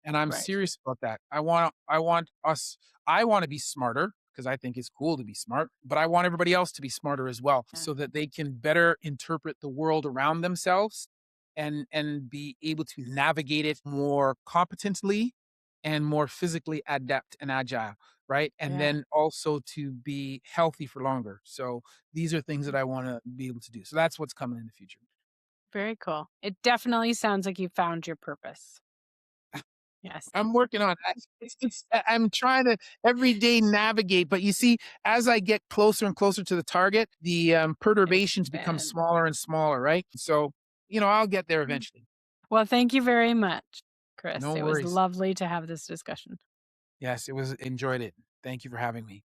And I'm Right. serious about that. I want to be smarter because I think it's cool to be smart, but I want everybody else to be smarter as well Yeah. so that they can better interpret the world around themselves and be able to navigate it more competently and more physically adept and agile, right? And Yeah. then also to be healthy for longer. So these are things that I want to be able to do. So that's what's coming in the future. Very cool. It definitely sounds like you found your purpose. Yes. I'm working on I'm trying to every day navigate, but you see, as I get closer and closer to the target, the perturbations become Expand. smaller and smaller, right? So, I'll get there Mm. eventually. Well, thank you very much, Chris. No It was worries. lovely to have this discussion. Yes, enjoyed it. Thank you for having me.